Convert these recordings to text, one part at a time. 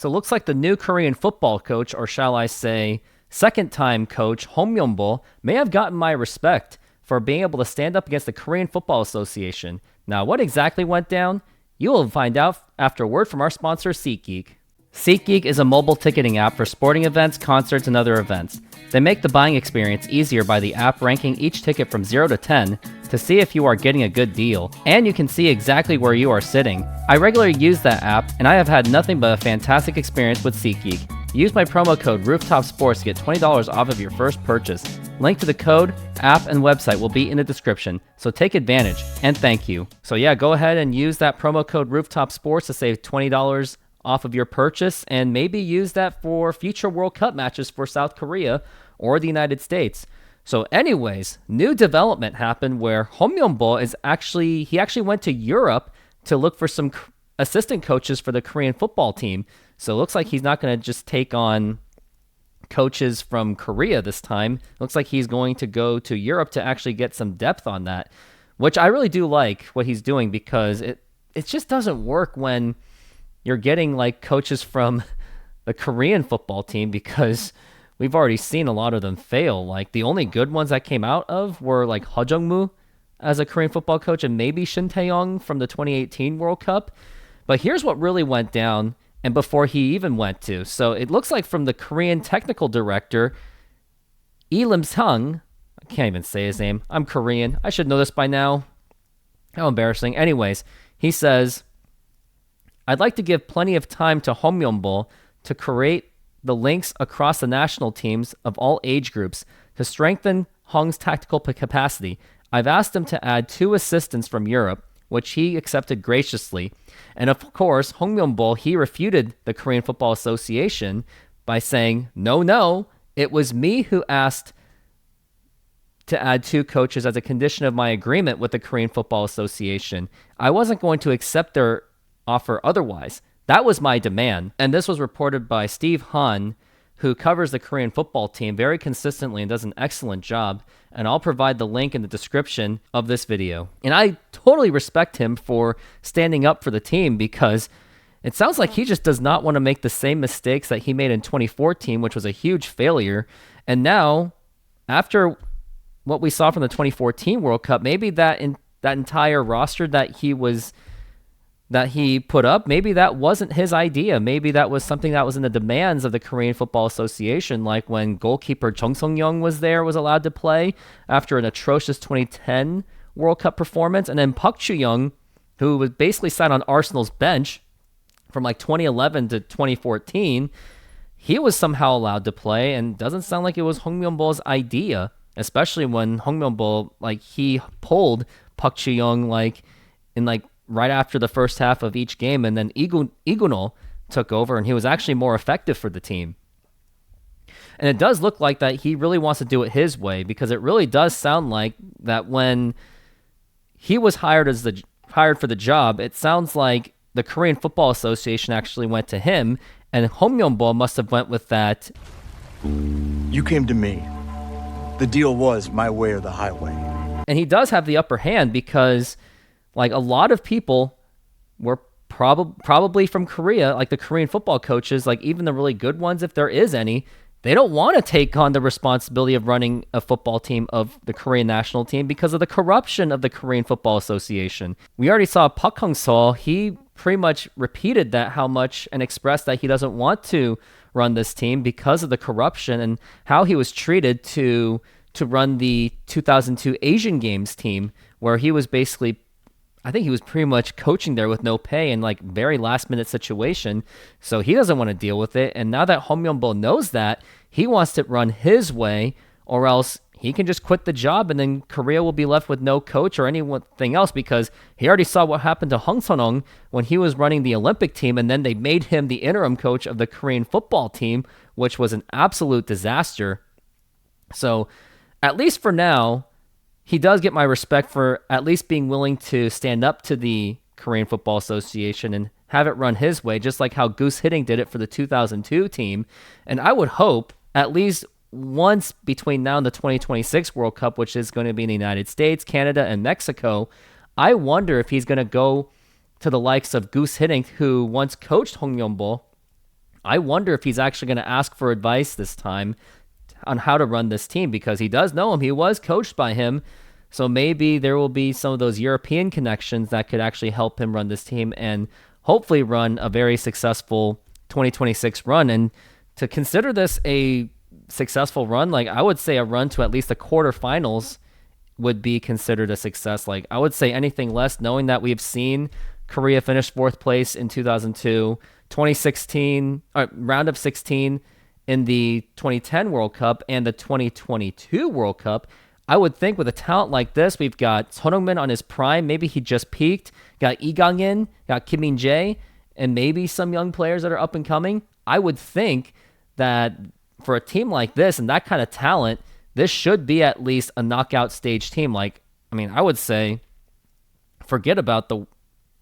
So it looks like the new Korean football coach, or shall I say, second-time coach Myung Bo, may have gotten my respect for being able to stand up against the Korean Football Association. Now, what exactly went down? You will find out after a word from our sponsor, SeatGeek. SeatGeek is a mobile ticketing app for sporting events, concerts, and other events. They make the buying experience easier by the app ranking each ticket from 0 to 10 to see if you are getting a good deal, and you can see exactly where you are sitting. I regularly use that app, and I have had nothing but a fantastic experience with SeatGeek. Use my promo code ROOFTOPSPORTS to get $20 off of your first purchase. Link to the code, app, and website will be in the description, so take advantage, and thank you. So yeah, go ahead and use that promo code ROOFTOPSPORTS to save $20 off of your purchase, and maybe use that for future World Cup matches for South Korea or the United States. So anyways, new development happened where Myung Bo actually went to Europe to look for some assistant coaches for the Korean football team. So it looks like he's not going to just take on coaches from Korea this time. Looks like he's going to go to Europe to actually get some depth on that, which I really do like what he's doing, because it just doesn't work when you're getting like coaches from the Korean football team, because we've already seen a lot of them fail. Like the only good ones that came out of were like Ho Jung-moo as a Korean football coach and maybe Shin Tae-young from the 2018 World Cup. But here's what really went down, and before he even went to. So it looks like from the Korean technical director, Lee Lim-sung, I can't even say his name. I'm Korean. I should know this by now. How embarrassing. Anyways, he says, I'd like to give plenty of time to Myung Bo to create the links across the national teams of all age groups to strengthen Hong's tactical capacity. I've asked him to add 2 assistants from Europe, which he accepted graciously. And of course, Myung Bo, he refuted the Korean Football Association by saying, no, it was me who asked to add 2 coaches as a condition of my agreement with the Korean Football Association. I wasn't going to accept their offer otherwise. That was my demand. And this was reported by Steve Hahn, who covers the Korean football team very consistently and does an excellent job. And I'll provide the link in the description of this video. And I totally respect him for standing up for the team, because it sounds like he just does not want to make the same mistakes that he made in 2014, which was a huge failure. And now, after what we saw from the 2014 World Cup, maybe that entire roster that he put up, maybe that wasn't his idea. Maybe that was something that was in the demands of the Korean Football Association, like when goalkeeper Jung Sung-young was allowed to play after an atrocious 2010 World Cup performance, and then Park Chu-young, who was basically sat on Arsenal's bench from like 2011 to 2014, he was somehow allowed to play, and doesn't sound like it was Myung Bo's idea, especially when Myung Bo, like, he pulled Park Chu-young in right after the first half of each game, and then Iguno took over, and he was actually more effective for the team. And it does look like that he really wants to do it his way, because it really does sound like that when he was hired for the job, it sounds like the Korean Football Association actually went to him, and Myung Bo must have went with that. You came to me. The deal was my way or the highway. And he does have the upper hand, because like a lot of people were probably from Korea, like the Korean football coaches, like even the really good ones, if there is any, they don't want to take on the responsibility of running a football team of the Korean national team because of the corruption of the Korean Football Association. We already saw Park Hang-seo, he pretty much repeated that how much and expressed that he doesn't want to run this team because of the corruption and how he was treated to run the 2002 Asian Games team, where he was basically, I think he was pretty much coaching there with no pay and like very last minute situation. So he doesn't want to deal with it. And now that Myung Bo knows that, he wants to run his way, or else he can just quit the job and then Korea will be left with no coach or anything else, because he already saw what happened to Hong Son-ong when he was running the Olympic team, and then they made him the interim coach of the Korean football team, which was an absolute disaster. So at least for now, he does get my respect for at least being willing to stand up to the Korean Football Association and have it run his way, just like how Goose Hiddink did it for the 2002 team. And I would hope at least once between now and the 2026 World Cup, which is going to be in the United States, Canada, and Mexico, I wonder if he's going to go to the likes of Goose Hiddink, who once coached Myung Bo I wonder if he's actually going to ask for advice this time on how to run this team, because he does know him. He was coached by him. So maybe there will be some of those European connections that could actually help him run this team and hopefully run a very successful 2026 run. And to consider this a successful run, like I would say a run to at least the quarterfinals would be considered a success. Like I would say anything less, knowing that we've seen Korea finish 4th place in 2002, 2016, round of 16 in the 2010 World Cup and the 2022 World Cup. I would think with a talent like this, we've got Son Heung-min on his prime. Maybe he just peaked. Got Lee Gang-in, got Kim Min-jae, and maybe some young players that are up and coming. I would think that for a team like this and that kind of talent, this should be at least a knockout stage team. Like, I mean, I would say, forget about the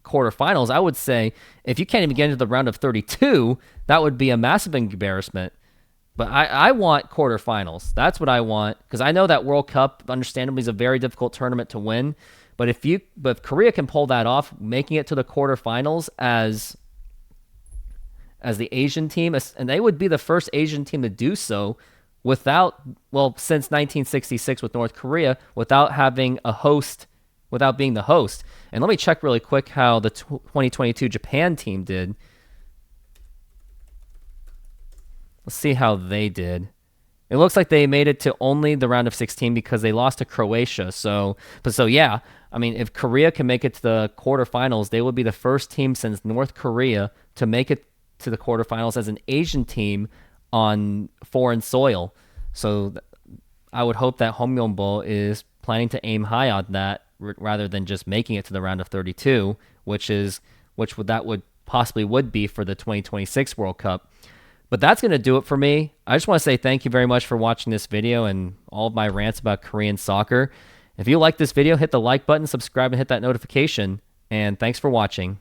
quarterfinals. I would say if you can't even get into the round of 32, that would be a massive embarrassment. But I want quarterfinals. That's what I want, because I know that World Cup, understandably, is a very difficult tournament to win. But if Korea can pull that off, making it to the quarterfinals as the Asian team, and they would be the first Asian team to do so since 1966 with North Korea, without having a host, without being the host. And let me check really quick how the 2022 Japan team did. Let's see how they did. It looks like they made it to only the round of 16 because they lost to Croatia. So yeah, I mean, if Korea can make it to the quarterfinals, they would be the first team since North Korea to make it to the quarterfinals as an Asian team on foreign soil. So I would hope that Myung Bo is planning to aim high on that rather than just making it to the round of 32, which would possibly be for the 2026 World Cup. But that's going to do it for me. I just want to say thank you very much for watching this video and all of my rants about Korean soccer. If you like this video, hit the like button, subscribe, and hit that notification. And thanks for watching.